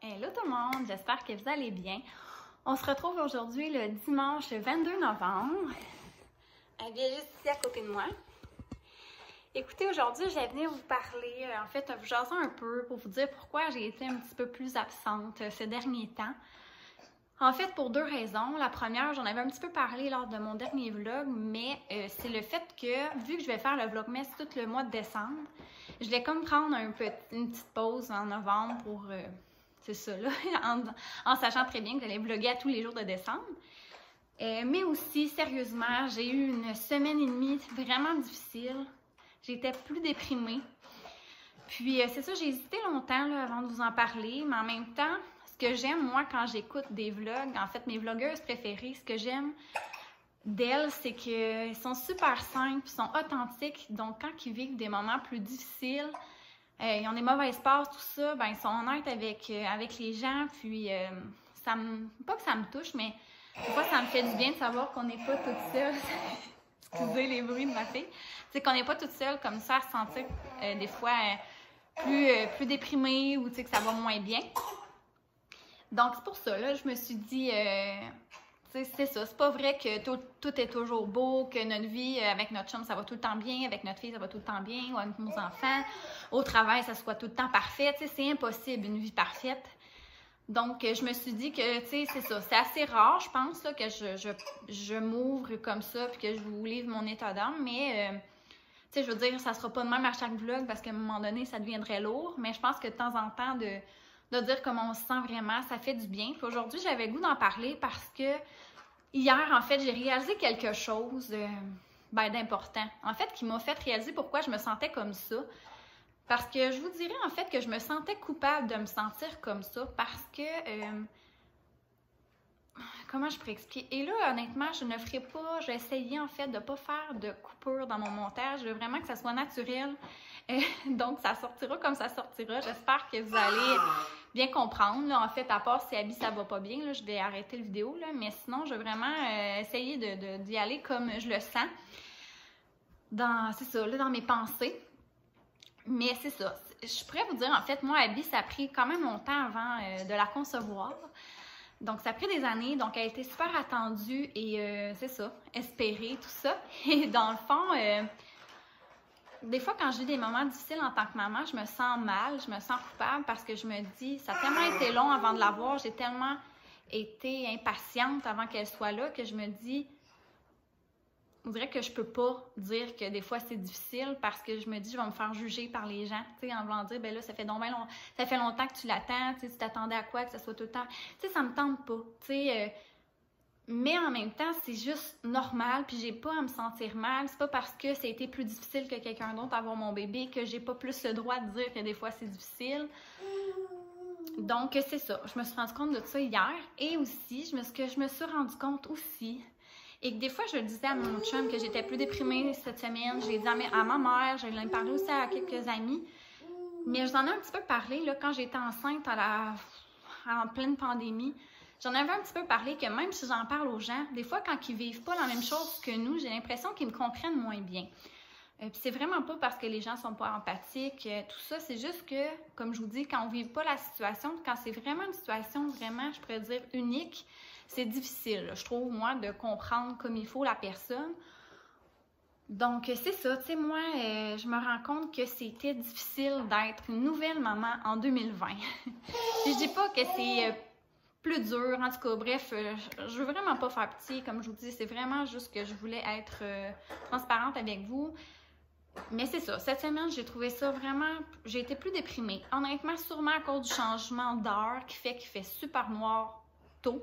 Hello tout le monde, j'espère que vous allez bien. On se retrouve aujourd'hui le dimanche 22 novembre. Elle vient juste ici à côté de moi. Écoutez, aujourd'hui, je vais venir vous parler, en fait, vous jaser un peu pour vous dire pourquoi j'ai été un petit peu plus absente ces derniers temps. En fait, pour deux raisons. La première, j'en avais un petit peu parlé lors de mon dernier vlog, mais c'est le fait que, vu que je vais faire le vlogmas tout le mois de décembre, je vais comme prendre une petite pause en novembre pour... c'est ça, là, en sachant très bien que j'allais vlogger à tous les jours de décembre. Mais aussi, sérieusement, j'ai eu une semaine et demie vraiment difficile. J'étais plus déprimée. Puis, c'est ça, j'ai hésité longtemps là, avant de vous en parler, mais en même temps, ce que j'aime, moi, quand j'écoute des vlogs, en fait, mes vlogueuses préférées, ce que j'aime d'elles, c'est qu'elles sont super simples, sont authentiques. Donc, quand ils vivent des moments plus difficiles, ils ont des mauvaises passes, tout ça, ben ils sont honnêtes avec les gens, puis pas que ça me touche, mais des fois ça me fait du bien de savoir qu'on n'est pas toutes seules. Excusez les bruits de ma fille. C'est qu'on n'est pas toutes seules comme ça à se sentir des fois plus déprimée ou que ça va moins bien. Donc c'est pour ça, là, je me suis dit, c'est ça, c'est pas vrai que tout est toujours beau, que notre vie avec notre chum, ça va tout le temps bien, avec notre fille, ça va tout le temps bien, ou avec nos enfants, au travail, ça soit tout le temps parfait. C'est impossible, une vie parfaite. Donc, je me suis dit que, c'est ça, c'est assez rare, je pense, là, que je m'ouvre comme ça, puis que je vous livre mon état d'âme, mais, je veux dire, ça sera pas de même à chaque vlog, parce qu'à un moment donné, ça deviendrait lourd, mais je pense que de temps en temps, de dire comment on se sent vraiment, ça fait du bien. Puis aujourd'hui, j'avais le goût d'en parler parce que hier, en fait, j'ai réalisé quelque chose d'important. En fait, qui m'a fait réaliser pourquoi je me sentais comme ça. Parce que je vous dirais, en fait, que je me sentais coupable de me sentir comme ça parce que... comment je pourrais expliquer? Et là, honnêtement, je ne ferai pas... J'ai essayé, en fait, de ne pas faire de coupure dans mon montage. Je veux vraiment que ça soit naturel. Donc, ça sortira comme ça sortira. J'espère que vous allez bien comprendre. Là, en fait, à part si Abby, ça va pas bien, là, je vais arrêter la vidéo. Là, mais sinon, je veux vraiment essayer d'y aller comme je le sens. C'est ça, là, dans mes pensées. Mais c'est ça. Je pourrais vous dire, en fait, moi, Abby, ça a pris quand même longtemps avant de la concevoir. Donc, ça a pris des années. Donc, elle a été super attendue et c'est ça, espérée, tout ça. Et dans le fond... des fois, quand j'ai des moments difficiles en tant que maman, je me sens mal, je me sens coupable parce que je me dis, ça a tellement été long avant de l'avoir, j'ai tellement été impatiente avant qu'elle soit là que je me dis, on dirait que je peux pas dire que des fois c'est difficile parce que je me dis, je vais me faire juger par les gens, tu sais, en voulant dire, ben là, ça fait longtemps que tu l'attends, tu sais, tu t'attendais à quoi, que ça soit tout le temps, tu sais, ça me tente pas, tu sais, mais en même temps, c'est juste normal, puis j'ai pas à me sentir mal. C'est pas parce que ça a été plus difficile que quelqu'un d'autre avoir mon bébé que j'ai pas plus le droit de dire que des fois c'est difficile. Donc, c'est ça. Je me suis rendu compte de ça hier. Et aussi, je me suis rendu compte aussi, et que des fois, je le disais à mon chum que j'étais plus déprimée cette semaine. Je l'ai dit à ma mère, je l'ai parlé aussi à quelques amis. Mais j'en ai un petit peu parlé là, quand j'étais enceinte en pleine pandémie. J'en avais un petit peu parlé que même si j'en parle aux gens, des fois, quand ils vivent pas la même chose que nous, j'ai l'impression qu'ils me comprennent moins bien. Puis c'est vraiment pas parce que les gens sont pas empathiques, tout ça, c'est juste que, comme je vous dis, quand on vit pas la situation, quand c'est vraiment une situation vraiment, je pourrais dire, unique, c'est difficile, je trouve, moi, de comprendre comme il faut la personne. Donc, c'est ça, tu sais, moi, je me rends compte que c'était difficile d'être une nouvelle maman en 2020. Puis je dis pas que c'est... plus dur, en tout cas, bref, je veux vraiment pas faire petit, comme je vous dis, c'est vraiment juste que je voulais être transparente avec vous. Mais c'est ça, cette semaine, j'ai trouvé ça vraiment, j'ai été plus déprimée. Honnêtement, sûrement à cause du changement d'heure qu'il fait super noir tôt.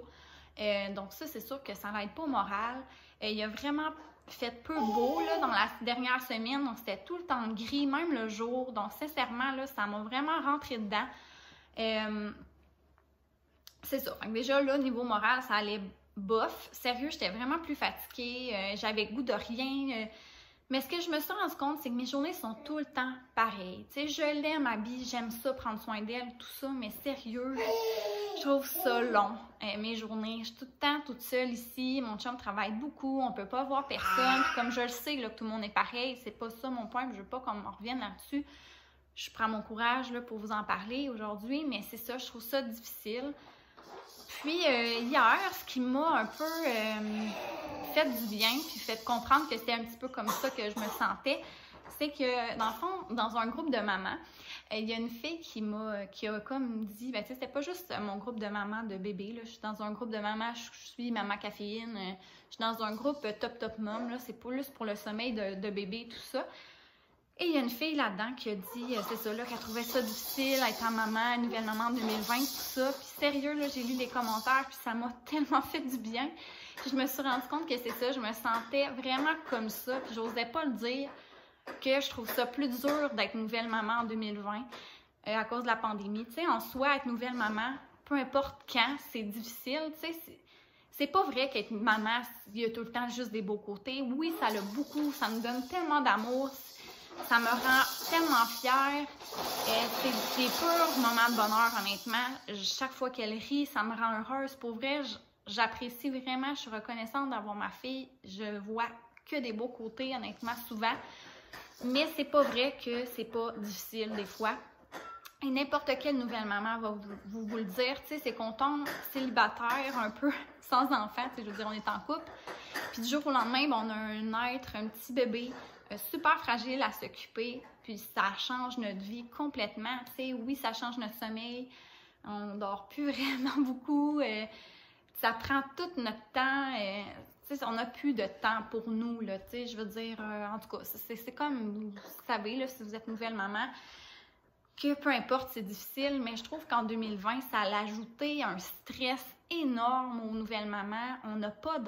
Donc ça, c'est sûr que ça n'aide pas au moral. Il a vraiment fait peu beau là, dans la dernière semaine, donc c'était tout le temps gris, même le jour. Donc sincèrement, là, ça m'a vraiment rentré dedans. C'est ça. Donc déjà, là, niveau moral, ça allait bof. Sérieux, j'étais vraiment plus fatiguée. J'avais le goût de rien. Mais ce que je me suis rendu compte, c'est que mes journées sont tout le temps pareilles. Tu sais, je l'aime, Abby, j'aime ça, prendre soin d'elle, tout ça. Mais sérieux, je trouve ça long, mes journées. Je suis tout le temps toute seule ici. Mon chum travaille beaucoup. On peut pas voir personne. Puis comme je le sais, là, que tout le monde est pareil, c'est pas ça mon point. Je veux pas qu'on me revienne là-dessus. je prends mon courage là, pour vous en parler aujourd'hui, mais c'est ça, je trouve ça difficile. Puis hier, ce qui m'a un peu fait du bien, puis fait comprendre que c'était un petit peu comme ça que je me sentais, c'est que dans le fond, dans un groupe de mamans, il y a une fille qui a comme dit, ben tu sais, c'était pas juste mon groupe de mamans de bébés, là, je suis dans un groupe de mamans, je suis maman caféine, je suis dans un groupe Top Mom, là, c'est plus pour le sommeil de bébé, tout ça. Et il y a une fille là-dedans qui a dit, c'est ça, là, qu'elle trouvait ça difficile, être maman, nouvelle maman en 2020, tout ça. Puis sérieux, là, j'ai lu les commentaires, puis ça m'a tellement fait du bien. Puis je me suis rendu compte que c'est ça, je me sentais vraiment comme ça, puis j'osais pas le dire, que je trouve ça plus dur d'être nouvelle maman en 2020 à cause de la pandémie. Tu sais, en soi, être nouvelle maman, peu importe quand, c'est difficile, tu sais, c'est pas vrai qu'être maman, il y a tout le temps juste des beaux côtés. Oui, ça l'a beaucoup, ça me donne tellement d'amour. Ça me rend tellement fière. C'est des purs moments de bonheur, honnêtement. Chaque fois qu'elle rit, ça me rend heureuse. Pour vrai, j'apprécie vraiment. Je suis reconnaissante d'avoir ma fille. Je vois que des beaux côtés, honnêtement, souvent. Mais c'est pas vrai que c'est pas difficile des fois. Et n'importe quelle nouvelle maman va vous le dire. Tu sais, c'est qu'on tombe célibataire, un peu sans enfant. Tu sais, je veux dire, on est en couple. Puis du jour au lendemain, ben, on a un petit bébé. Super fragile à s'occuper, puis ça change notre vie complètement. Tu sais, oui, ça change notre sommeil, on dort plus vraiment beaucoup, ça prend tout notre temps, tu sais, on n'a plus de temps pour nous, là, tu sais, je veux dire, en tout cas, c'est comme, vous savez, là, si vous êtes nouvelle maman, que peu importe, c'est difficile, mais je trouve qu'en 2020, ça a ajouté un stress énorme aux nouvelles mamans. On n'a pas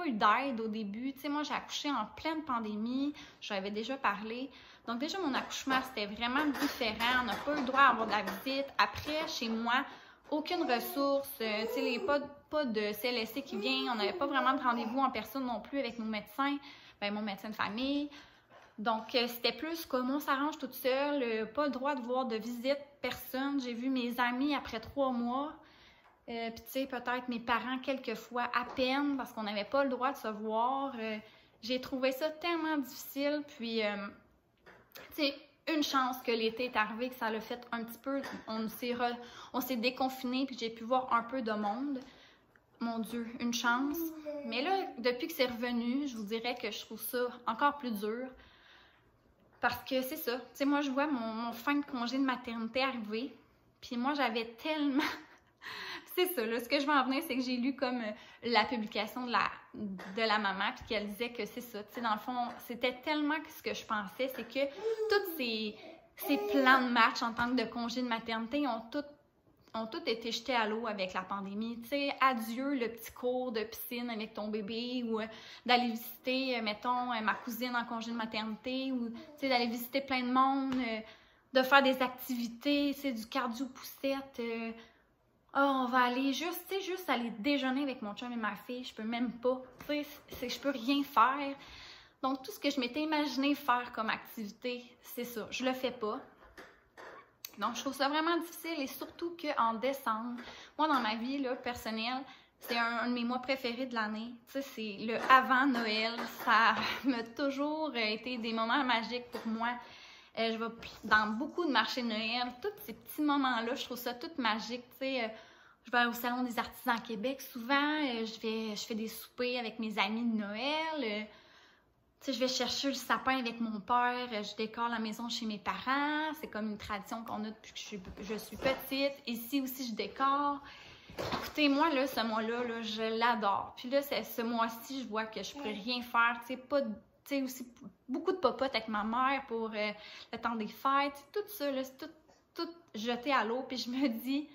eu d'aide au début. Tu sais, moi, j'ai accouché en pleine pandémie. J'avais déjà parlé. Donc, déjà, mon accouchement, c'était vraiment différent. On n'a pas eu le droit à avoir de la visite. Après, chez moi, aucune ressource. Tu sais, pas de CLSC qui vient. On n'avait pas vraiment de rendez-vous en personne non plus avec nos médecins. Ben, mon médecin de famille. Donc, c'était plus comme on s'arrange toute seule. Pas le droit de voir de visite, personne. J'ai vu mes amis après 3 mois. Puis, tu sais, peut-être mes parents quelques fois à peine parce qu'on n'avait pas le droit de se voir. J'ai trouvé ça tellement difficile. Puis, tu sais, une chance que l'été est arrivé, que ça l'a fait un petit peu. On s'est déconfiné, puis j'ai pu voir un peu de monde. Mon Dieu, une chance. Mais là, depuis que c'est revenu, je vous dirais que je trouve ça encore plus dur. Parce que c'est ça. Tu sais, moi, je vois mon fin de congé de maternité arriver. Puis moi, j'avais tellement... C'est ça, là, ce que je veux en venir, c'est que j'ai lu comme la publication de la maman, puis qu'elle disait que c'est ça, tu sais, dans le fond, c'était tellement ce que je pensais, c'est que tous ces plans de match en tant que de congé de maternité ont tous été jetés à l'eau avec la pandémie, tu sais, adieu le petit cours de piscine avec ton bébé, ou d'aller visiter, mettons, ma cousine en congé de maternité, ou, tu sais, d'aller visiter plein de monde, de faire des activités, tu sais, du cardio-poussette, on va aller juste aller déjeuner avec mon chum et ma fille. Je peux même pas. Tu sais, je peux rien faire. Donc, tout ce que je m'étais imaginé faire comme activité, c'est ça. Je le fais pas. Donc, je trouve ça vraiment difficile et surtout qu'en décembre, moi, dans ma vie là, personnelle, c'est un de mes mois préférés de l'année. Tu sais, c'est le avant Noël. Ça m'a toujours été des moments magiques pour moi. Je vais dans beaucoup de marchés de Noël, tous ces petits moments-là, je trouve ça tout magique, tu sais. Je vais au Salon des artisans à Québec souvent, je fais des soupers avec mes amis de Noël, tu sais, je vais chercher le sapin avec mon père, je décore la maison chez mes parents, c'est comme une tradition qu'on a depuis que je suis petite. Ici aussi, je décore. Écoutez, moi, là, ce mois-là, là, je l'adore. Puis là, ce mois-ci, je vois que je peux rien faire, tu sais, pas de... Tu sais, aussi beaucoup de popotes avec ma mère pour le temps des fêtes. Tout ça, là, c'est tout jeté à l'eau. Puis je me dis,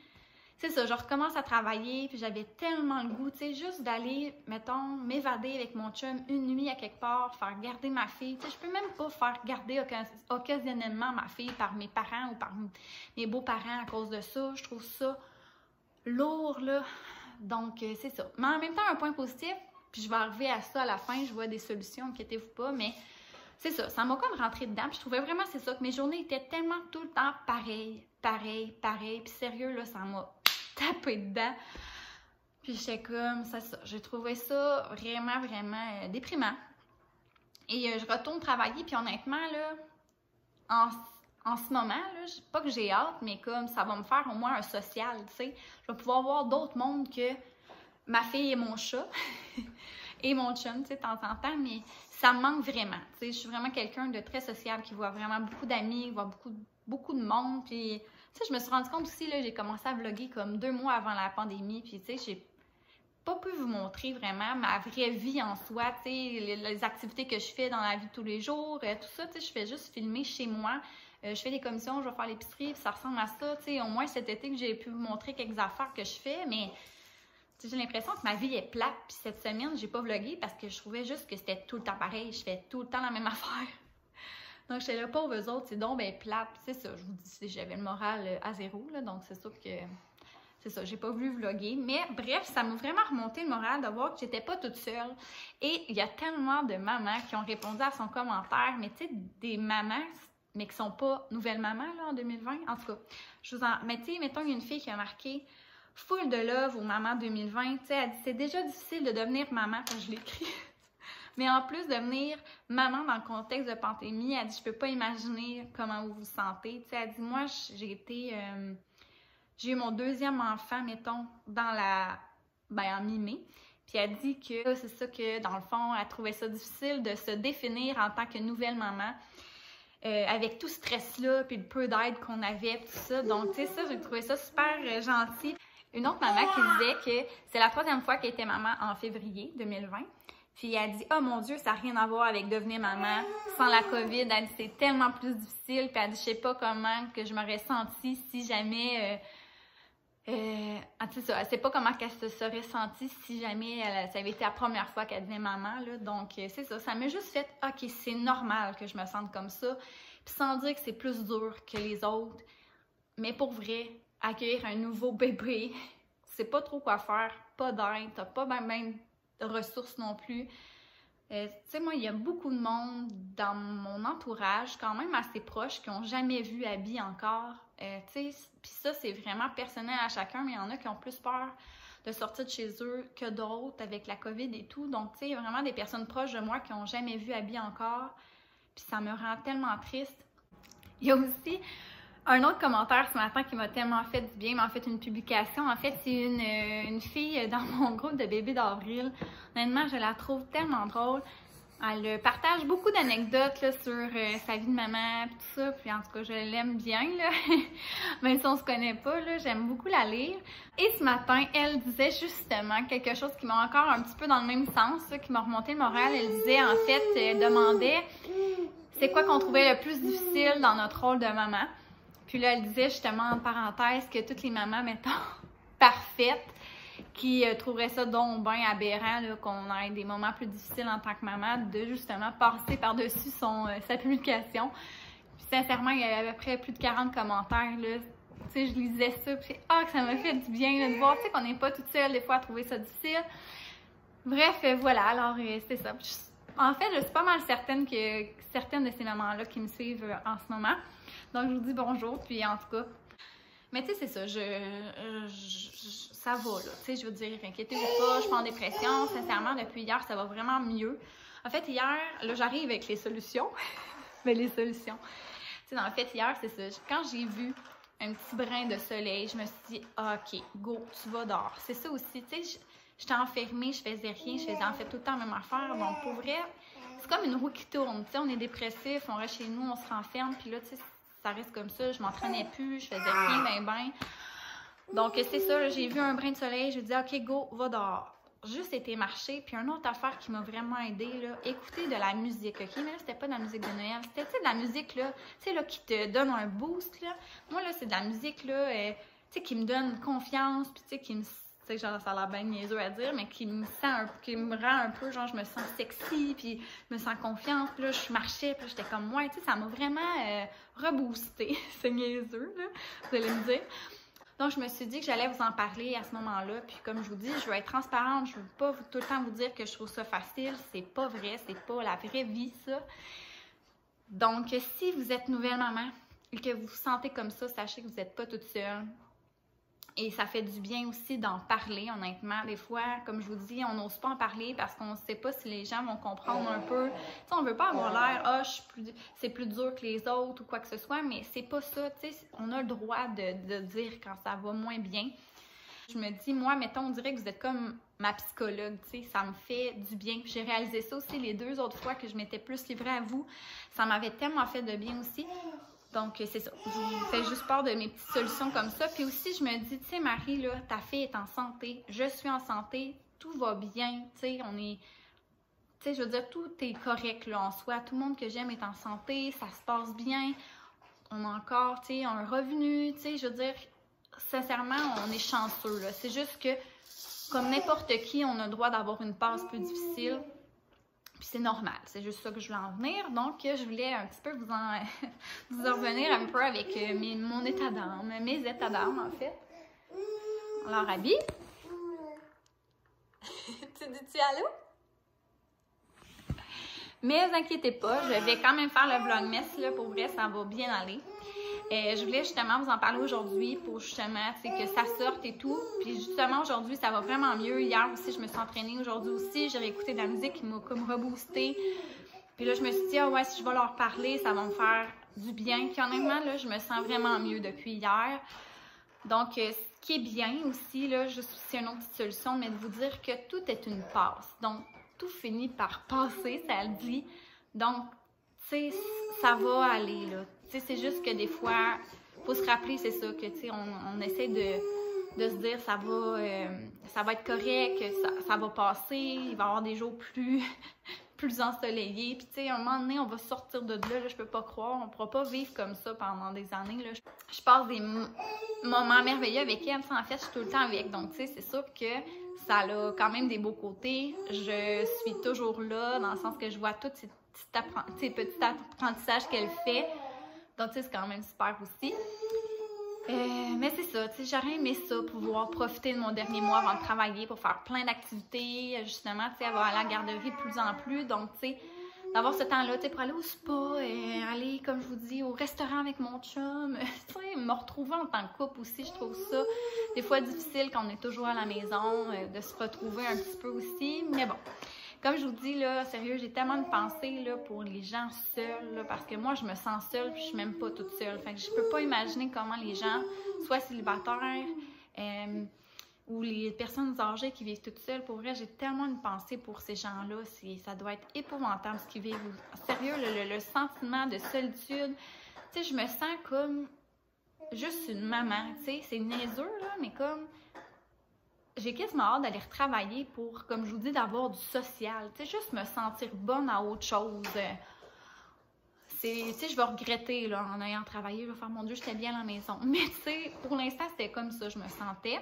c'est ça, je recommence à travailler. Puis j'avais tellement le goût, tu sais, juste d'aller, mettons, m'évader avec mon chum une nuit à quelque part, faire garder ma fille. Tu sais, je peux même pas faire garder occasionnellement ma fille par mes parents ou par mes beaux-parents à cause de ça. Je trouve ça lourd, là. Donc, c'est ça. Mais en même temps, un point positif, puis je vais arriver à ça à la fin, je vois des solutions, inquiétez-vous pas, mais c'est ça, ça m'a comme rentré dedans, puis je trouvais vraiment, c'est ça, que mes journées étaient tellement tout le temps pareilles, puis sérieux, là, ça m'a tapé dedans, puis j'étais comme, c'est ça, j'ai trouvé ça vraiment, vraiment déprimant, et je retourne travailler, puis honnêtement, là, en ce moment, là, pas que j'ai hâte, mais comme ça va me faire au moins un social, tu sais. Je vais pouvoir voir d'autres mondes que ma fille et mon chat et mon chum, tu sais, de temps en temps, mais ça me manque vraiment. Tu sais, je suis vraiment quelqu'un de très sociable qui voit vraiment beaucoup d'amis, qui voit beaucoup de monde, puis tu sais, je me suis rendu compte aussi, là, j'ai commencé à vlogger comme 2 mois avant la pandémie, puis tu sais, j'ai pas pu vous montrer vraiment ma vraie vie en soi, tu sais, les activités que je fais dans la vie de tous les jours, tout ça, tu sais, je fais juste filmer chez moi. Je fais des commissions, je vais faire l'épicerie, puis ça ressemble à ça, tu sais, au moins cet été que j'ai pu vous montrer quelques affaires que je fais, mais j'ai l'impression que ma vie est plate, puis cette semaine, j'ai pas vlogué parce que je trouvais juste que c'était tout le temps pareil, je fais tout le temps la même affaire. Donc, j'étais là, pauvres eux autres, c'est donc ben plate, c'est ça, je vous dis, j'avais le moral à zéro, là, donc c'est sûr que... C'est ça, j'ai pas voulu vlogger, mais bref, ça m'a vraiment remonté le moral de voir que j'étais pas toute seule. Et il y a tellement de mamans qui ont répondu à son commentaire, mais tu sais, des mamans, mais qui sont pas nouvelles mamans, là, en 2020. En tout cas, je vous en... Mais tu sais, mettons, il y a une fille qui a marqué « Full de love aux mamans 2020 ». Tu sais, elle dit « C'est déjà difficile de devenir maman », parce que je l'écris. Mais en plus, devenir maman dans le contexte de pandémie, elle dit « Je peux pas imaginer comment vous vous sentez ». Tu sais, elle dit « Moi, j'ai été... J'ai eu mon 2e enfant, mettons, en mi-mai. Puis elle dit que c'est ça que, dans le fond, elle trouvait ça difficile de se définir en tant que nouvelle maman. Avec tout ce stress-là, puis le peu d'aide qu'on avait, tout ça. Donc, tu sais, ça, j'ai trouvé ça super gentil. Une autre maman qui disait que c'est la 3e fois qu'elle était maman en février 2020. Puis elle dit « Oh mon Dieu, ça n'a rien à voir avec devenir maman sans la COVID. » Elle dit « C'est tellement plus difficile. » Puis elle dit « Je sais pas comment que je m'aurais sentie si jamais... elle sait pas comment elle se serait sentie si jamais ça avait été la première fois qu'elle devenait maman, là. Donc, c'est ça. Ça m'a juste fait « Ok, c'est normal que je me sente comme ça. » Puis sans dire que c'est plus dur que les autres. Mais pour vrai, accueillir un nouveau bébé, c'est pas trop quoi faire. Pas d'aide, t'as pas même de ressources non plus. Tu sais, moi, il y a beaucoup de monde dans mon entourage, quand même assez proche, qui n'ont jamais vu Abby encore. Tu sais, puis ça, c'est vraiment personnel à chacun, mais il y en a qui ont plus peur de sortir de chez eux que d'autres avec la COVID et tout. Donc, tu sais, il y a vraiment des personnes proches de moi qui n'ont jamais vu Abby encore. Puis ça me rend tellement triste. Il y a aussi un autre commentaire ce matin qui m'a tellement fait du bien, m'a fait une publication. En fait, c'est une fille dans mon groupe de bébés d'avril. Honnêtement, je la trouve tellement drôle. Elle partage beaucoup d'anecdotes sur sa vie de maman et tout ça. Puis en tout cas, je l'aime bien, là. Même si on se connaît pas, là, j'aime beaucoup la lire. Et ce matin, elle disait justement quelque chose qui m'a encore un petit peu dans le même sens, là, qui m'a remonté le moral. Elle disait, en fait, elle demandait c'est quoi qu'on trouvait le plus difficile dans notre rôle de maman. Puis là, elle disait justement en parenthèse que toutes les mamans, mettons, parfaites, qui trouveraient ça donc bien aberrant qu'on ait des moments plus difficiles en tant que maman, de justement passer par-dessus sa publication. Puis sincèrement, il y avait à peu près plus de 40 commentaires, là. Tu sais, je lisais ça, puis que ça m'a fait du bien là, de voir, tu sais, qu'on n'est pas toute seule des fois à trouver ça difficile. Bref, voilà, alors c'est ça. En fait, je suis pas mal certaine que certaines de ces mamans-là qui me suivent en ce moment. Donc, je vous dis bonjour, puis en tout cas... Mais tu sais, c'est ça, ça va, là. Tu sais, je veux dire, inquiétez-vous pas, je suis pas en dépression. Sincèrement, depuis hier, ça va vraiment mieux. En fait, hier, là, j'arrive avec les solutions. Mais les solutions. Tu sais, en fait, hier, c'est ça. Quand j'ai vu un petit brin de soleil, je me suis dit, OK, go, tu vas dehors. C'est ça aussi, tu sais, j'étais enfermée, je faisais rien, je faisais en fait tout le temps la même affaire. Donc, pour vrai, c'est comme une roue qui tourne. Tu sais, on est dépressif, on reste chez nous, on se renferme, puis là, tu sais, ça reste comme ça, je m'entraînais plus, je faisais rien, ben. Donc, c'est ça, j'ai vu un brin de soleil, je me dis, OK, go, va dehors. Juste été marcher, puis une autre affaire qui m'a vraiment aidée, là, écouter de la musique, OK? Mais là, c'était pas de la musique de Noël, c'était, tu sais, de la musique, là, tu sais, là, qui te donne un boost, là. Moi, là, c'est de la musique, là, tu sais, qui me donne confiance, puis tu sais, qui me... Tu sais, genre, ça a l'air bien niaiseux à dire, mais qui me rend un peu, genre, je me sens sexy, puis je me sens confiance, puis là, je marchais, puis j'étais comme, ouais, tu sais, ça m'a vraiment reboosté. C'est niaiseux, là, vous allez me dire. Donc, je me suis dit que j'allais vous en parler à ce moment-là, puis comme je vous dis, je veux être transparente, je veux pas tout le temps vous dire que je trouve ça facile, c'est pas vrai, c'est pas la vraie vie, ça. Donc, si vous êtes nouvelle maman et que vous vous sentez comme ça, sachez que vous n'êtes pas toute seule. Et ça fait du bien aussi d'en parler, honnêtement. Des fois, comme je vous dis, on n'ose pas en parler parce qu'on ne sait pas si les gens vont comprendre un peu. T'sais, on ne veut pas avoir l'air « Ah, c'est plus dur que les autres » ou quoi que ce soit, mais c'est pas ça. On a le droit de dire quand ça va moins bien. Je me dis, moi, mettons, on dirait que vous êtes comme ma psychologue, ça me fait du bien. Puis j'ai réalisé ça aussi les 2 autres fois que je m'étais plus livrée à vous. Ça m'avait tellement fait de bien aussi. Donc, c'est ça. Je vous fais juste part de mes petites solutions comme ça. Puis aussi, je me dis, tu sais, Marie, là, ta fille est en santé. Je suis en santé. Tout va bien. Tu sais, on est... Tu sais, je veux dire, tout est correct, là, en soi. Tout le monde que j'aime est en santé. Ça se passe bien. On a encore, tu sais, un revenu. Tu sais, je veux dire, sincèrement, on est chanceux, là. C'est juste que, comme n'importe qui, on a le droit d'avoir une passe plus difficile. Puis c'est normal, c'est juste ça que je voulais en venir. Donc, je voulais un petit peu vous en revenir un peu avec mon état d'âme, mes états d'âme, en fait. Alors, Abby? Tu dis-tu allô? Mais inquiétez pas, je vais quand même faire le vlogmas, là, pour vrai, ça va bien aller. Je voulais justement vous en parler aujourd'hui pour justement que ça sorte et tout. Puis justement, aujourd'hui, ça va vraiment mieux. Hier aussi, je me suis entraînée. Aujourd'hui aussi, j'ai réécouté de la musique qui m'a comme reboosté. Puis là, je me suis dit, ah ouais, si je vais leur parler, ça va me faire du bien. Puis honnêtement, là, je me sens vraiment mieux depuis hier. Donc, ce qui est bien aussi, là, juste aussi une autre petite solution, mais de vous dire que tout est une passe. Donc, tout finit par passer, ça le dit. Donc, tu sais, ça va aller, là. Tu sais, c'est juste que des fois, il faut se rappeler, c'est ça, que, tu sais, on essaie de se dire, ça va être correct, ça va passer, il va y avoir des jours plus ensoleillés. Puis, tu sais, à un moment donné, on va sortir de là, je peux pas croire, on pourra pas vivre comme ça pendant des années, là. Je passe des moments merveilleux avec elle, en fait, je suis tout le temps avec. Donc, tu sais, c'est sûr que ça a quand même des beaux côtés. Je suis toujours là, dans le sens que je vois tous ces petits apprentissages qu'elle fait. Donc, tu sais, c'est quand même super aussi. Mais c'est ça, tu sais, j'aurais aimé ça, pouvoir profiter de mon dernier mois avant de travailler pour faire plein d'activités, justement, tu sais, avoir à la garderie de plus en plus. Donc, tu sais, d'avoir ce temps-là, tu sais, pour aller au spa, aller, comme je vous dis, au restaurant avec mon chum, tu sais, me retrouver en tant que couple aussi, je trouve ça des fois difficile quand on est toujours à la maison, de se retrouver un petit peu aussi, mais bon. Comme je vous dis, là, sérieux, j'ai tellement de pensées là, pour les gens seuls, là, parce que moi, je me sens seule, puis je suis même pas toute seule. Fait que je peux pas imaginer comment les gens, soit célibataires, ou les personnes âgées qui vivent toutes seules. Pour vrai, j'ai tellement de pensées pour ces gens-là. Ça doit être épouvantable ce qu'ils vivent. Sérieux, le sentiment de solitude. Tu sais, je me sens comme juste une maman. Tu sais, c'est niaiseux, là, mais comme... J'ai quasiment hâte d'aller retravailler pour, comme je vous dis, d'avoir du social. Tu sais, juste me sentir bonne à autre chose. Tu sais, je vais regretter, là, en ayant travaillé. Je vais faire, mon Dieu, j'étais bien à la maison. Mais tu sais, pour l'instant, c'était comme ça, je me sentais.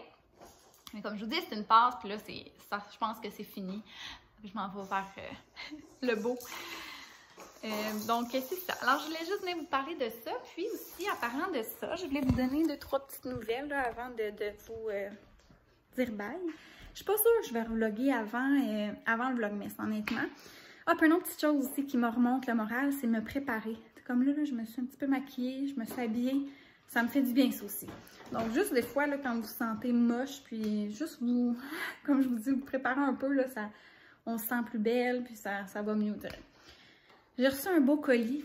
Mais comme je vous dis, c'est une passe, puis là, je pense que c'est fini. Je m'en vais vers le beau. Donc, c'est ça. Alors, je voulais juste venir vous parler de ça. Puis aussi, en parlant de ça, je voulais vous donner 2-3 petites nouvelles là, avant de vous... dire bye. Je suis pas sûre que je vais vlogger avant le vlogmas, honnêtement. Ah, puis une autre petite chose aussi qui me remonte le moral, c'est me préparer. Comme là, je me suis un petit peu maquillée, je me suis habillée. Ça me fait du bien, ça aussi. Donc, juste des fois, là, quand vous vous sentez moche, puis juste vous, comme je vous dis, vous préparez un peu, là, on se sent plus belle, puis ça va mieux. J'ai reçu un beau colis.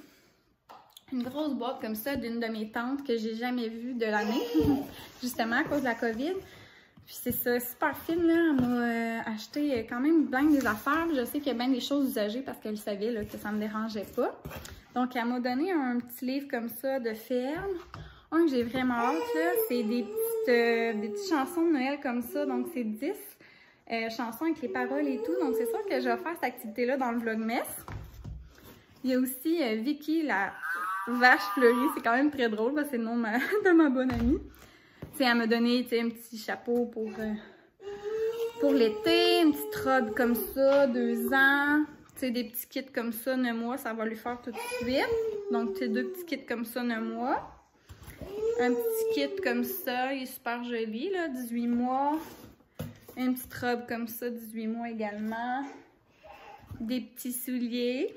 Une grosse boîte comme ça d'une de mes tantes que j'ai jamais vue de l'année, justement à cause de la COVID. Puis c'est ça, super fine, là. Elle m'a acheté quand même plein des affaires. Je sais qu'il y a bien des choses usagées parce qu'elle savait là, que ça me dérangeait pas. Donc, elle m'a donné un petit livre comme ça de ferme. Un que j'ai vraiment hâte, là, c'est des petites chansons de Noël comme ça. Donc, c'est 10 chansons avec les paroles et tout. Donc, c'est sûr que je vais faire cette activité-là dans le vlogmas. Il y a aussi Vicky, la vache fleurie. C'est quand même très drôle, parce que c'est le nom de ma bonne amie. T'sais, elle m'a donné un petit chapeau pour l'été, une petite robe comme ça, 2 ans. T'sais, des petits kits comme ça, 9 mois, ça va lui faire tout de suite. Donc, 2 petits kits comme ça, 9 mois. Un petit kit comme ça, il est super joli, là, 18 mois. Une petite robe comme ça, 18 mois également. Des petits souliers.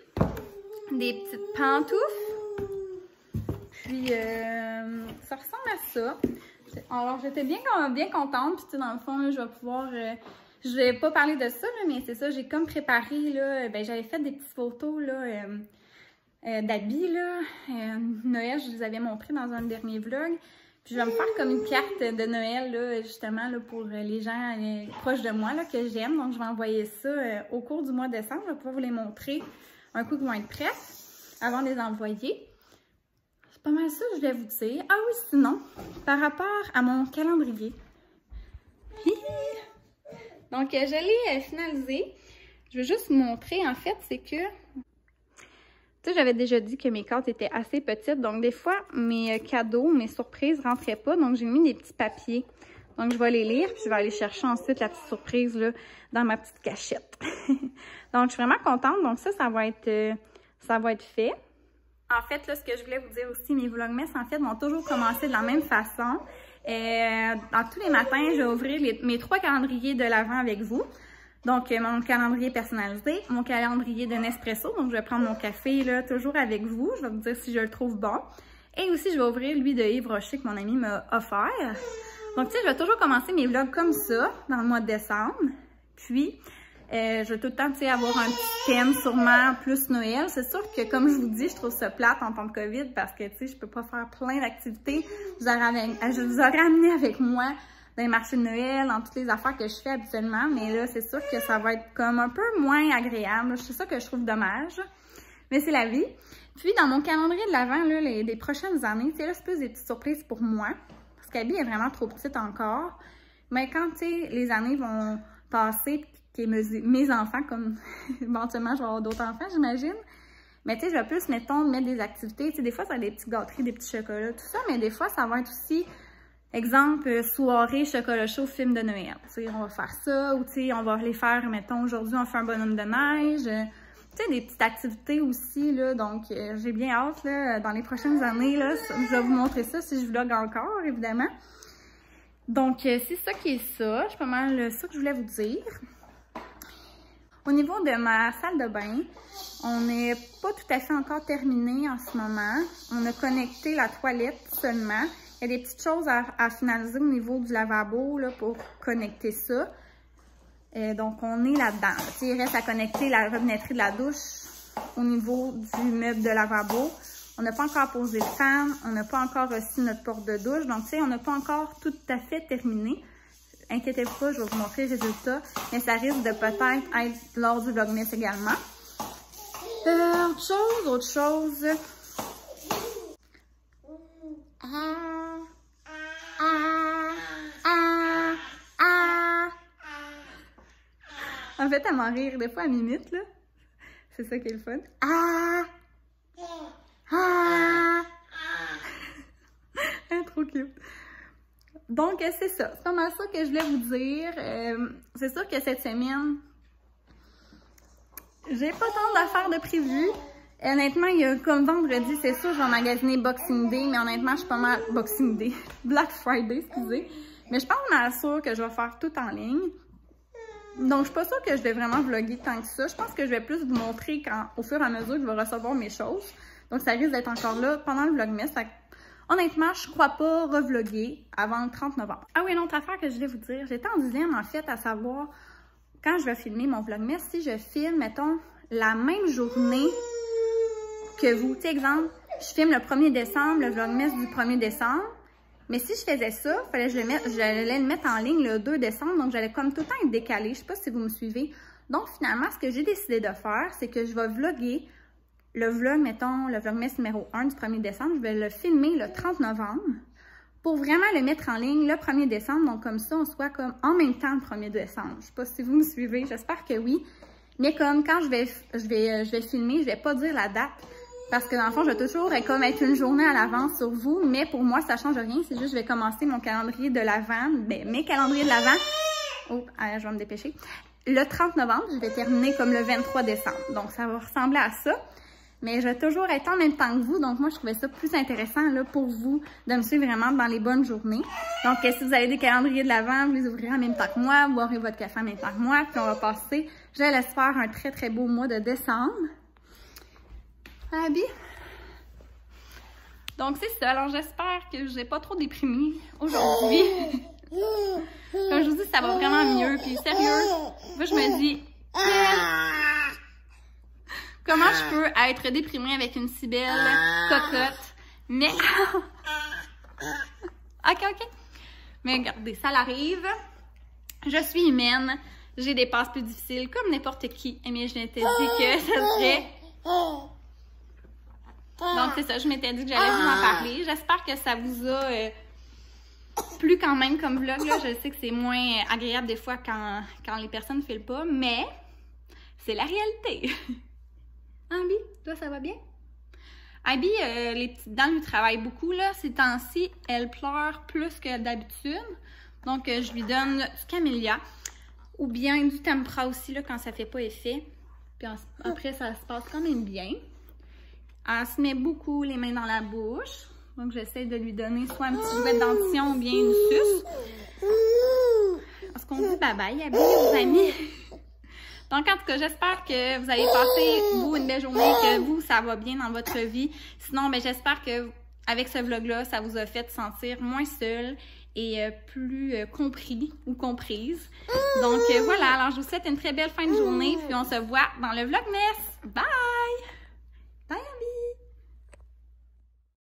Des petites pantoufles. Puis, ça ressemble à ça. Alors, j'étais bien contente. Puis, tu sais, dans le fond, là, je vais pouvoir... je vais pas parler de ça, là, mais c'est ça, j'ai comme préparé, là... Ben, j'avais fait des petites photos, là, d'habits, là. Noël, je les avais montrées dans un dernier vlog. Puis, je vais me faire comme une carte de Noël, là, justement, là, pour les gens proches de moi, là, que j'aime. Donc, je vais envoyer ça au cours du mois de décembre. Je vais pouvoir vous les montrer un coup qu'ils vont être prêts avant de les envoyer. C'est pas mal ça que je voulais vous dire. Ah oui, sinon, par rapport à mon calendrier. Donc, je l'ai finalisé. Je vais juste vous montrer, en fait, c'est que... Tu sais, j'avais déjà dit que mes cartes étaient assez petites. Donc, des fois, mes cadeaux, mes surprises ne rentraient pas. Donc, j'ai mis des petits papiers. Donc, je vais les lire, puis je vais aller chercher ensuite la petite surprise, là, dans ma petite cachette. Donc, je suis vraiment contente. Donc, ça va être fait. En fait, là, ce que je voulais vous dire aussi, mes vlogmas, en fait, vont toujours commencer de la même façon. Tous les matins, je vais ouvrir mes 3 calendriers de l'Avent avec vous. Donc, mon calendrier personnalisé, mon calendrier de Nespresso. Donc, je vais prendre mon café, là, toujours avec vous. Je vais vous dire si je le trouve bon. Et aussi, je vais ouvrir lui de Yves Rocher que mon ami m'a offert. Donc, tu sais, je vais toujours commencer mes vlogs comme ça, dans le mois de décembre. Puis, je vais tout le temps, tu sais, avoir un petit thème, sûrement plus Noël. C'est sûr que, comme je vous dis, je trouve ça plate en temps de COVID parce que, tu sais, je peux pas faire plein d'activités. Je vous aurais amené avec moi dans les marchés de Noël, dans toutes les affaires que je fais habituellement. Mais là, c'est sûr que ça va être comme un peu moins agréable. C'est ça que je trouve dommage. Mais c'est la vie. Puis, dans mon calendrier de l'Avent, là, des prochaines années, tu sais, là, c'est plus des petites surprises pour moi. Parce qu'Abby est vraiment trop petite encore. Mais quand, tu sais, les années vont passer, puis mes enfants, comme éventuellement, je vais avoir d'autres enfants, j'imagine. Mais tu sais, je vais plus, mettons, mettre des activités. Tu sais, des fois, ça a des petites gâteries, des petits chocolats, tout ça. Mais des fois, ça va être aussi, exemple, soirée, chocolat chaud, film de Noël. Tu sais, on va faire ça. Ou tu sais, on va les faire, mettons, aujourd'hui, on fait un bonhomme de neige. Tu sais, des petites activités aussi, là. Donc, j'ai bien hâte, là, dans les prochaines années, là. Je vais vous montrer ça si je vlog encore, évidemment. Donc, c'est ça qui est ça. C'est pas mal ça que je voulais vous dire. Au niveau de ma salle de bain, on n'est pas tout à fait encore terminé en ce moment. On a connecté la toilette seulement. Il y a des petites choses à finaliser au niveau du lavabo là, pour connecter ça. Donc, on est là-dedans. Il reste à connecter la robinetterie de la douche au niveau du meuble de lavabo. On n'a pas encore posé le fan, on n'a pas encore reçu notre porte de douche. Donc, tu sais, on n'a pas encore tout à fait terminé. Inquiétez-vous pas, je vais vous montrer les résultats. Mais ça risque de peut-être être lors du vlogmas également. Autre chose. En fait, elle m'en rire des fois, elle m'imite, là. C'est ça qui est le fun. Trop cute. Donc, c'est ça. C'est pas mal ça que je voulais vous dire. C'est sûr que cette semaine, j'ai pas tant d'affaires de prévues. Honnêtement, il y a comme vendredi, c'est sûr, je vais magasiner Boxing Day, mais honnêtement, je suis pas mal... Boxing Day. Black Friday, excusez. Mais je pense pas mal sûre que je vais faire tout en ligne. Donc, je suis pas sûre que je vais vraiment vlogger tant que ça. Je pense que je vais plus vous montrer au fur et à mesure que je vais recevoir mes choses. Donc, ça risque d'être encore là pendant le vlogmas. Honnêtement, je crois pas revlogger avant le 30 novembre. Ah oui, une autre affaire que je voulais vous dire. J'étais en dilemme, en fait, à savoir, quand je vais filmer mon vlogmas, si je filme, mettons, la même journée que vous. Tu sais, exemple, je filme le 1er décembre, le vlogmas du 1er décembre. Mais si je faisais ça, j'allais le mettre en ligne le 2 décembre. Donc, j'allais comme tout le temps être décalée. Je sais pas si vous me suivez. Donc, finalement, ce que j'ai décidé de faire, c'est que je vais vlogger le vlog, mettons, le vlogmas numéro 1 du 1er décembre, je vais le filmer le 30 novembre pour vraiment le mettre en ligne le 1er décembre. Donc, comme ça, on soit comme en même temps le 1er décembre. Je sais pas si vous me suivez, j'espère que oui. Mais comme quand je vais filmer, je vais pas dire la date parce que dans le fond, je vais toujours comme être une journée à l'avance sur vous. Mais pour moi, ça change rien. C'est juste, je vais commencer mon calendrier de l'Avent, mes calendriers de l'Avent. Oh, je vais me dépêcher. Le 30 novembre, je vais terminer comme le 23 décembre. Donc, ça va ressembler à ça. Mais je vais toujours être en même temps que vous. Donc, moi, je trouvais ça plus intéressant là, pour vous de me suivre vraiment dans les bonnes journées. Donc, si vous avez des calendriers de l'Avent, vous les ouvrirez en même temps que moi. Vous boirez votre café en même temps que moi. Puis, on va passer, je l'espère, un très, très beau mois de décembre. Abby? Donc, c'est ça. Alors, j'espère que je n'ai pas trop déprimé aujourd'hui. Comme je vous dis, ça va vraiment mieux. Puis, sérieux, moi, je me dis, comment je peux être déprimée avec une si belle cocotte? Mais, ok. Mais regardez, ça l'arrive. Je suis humaine. J'ai des passes plus difficiles, comme n'importe qui. Mais je m'étais dit que ça serait... Donc, c'est ça, je m'étais dit que j'allais vous en parler. J'espère que ça vous a plu quand même comme vlog. Là. Je sais que c'est moins agréable des fois quand les personnes ne filent pas, mais c'est la réalité. Abby, toi, ça va bien? Abby, les petites dents lui travaillent beaucoup. Là. Ces temps-ci, elle pleure plus que d'habitude. Donc, je lui donne du Camellia ou bien du Tempra aussi là, quand ça fait pas effet. Puis après, ça se passe quand même bien. Elle se met beaucoup les mains dans la bouche. Donc, j'essaie de lui donner soit un petit jouet de dentition ou bien une suce. Est-ce qu'on dit bye-bye, Abby, aux amis? Donc, en tout cas, j'espère que vous allez passer, vous, une belle journée, que vous, ça va bien dans votre vie. Sinon, ben, j'espère que avec ce vlog-là, ça vous a fait sentir moins seul et plus compris ou comprise. Donc, voilà. Alors, je vous souhaite une très belle fin de journée. Puis, on se voit dans le vlogmas. Bye!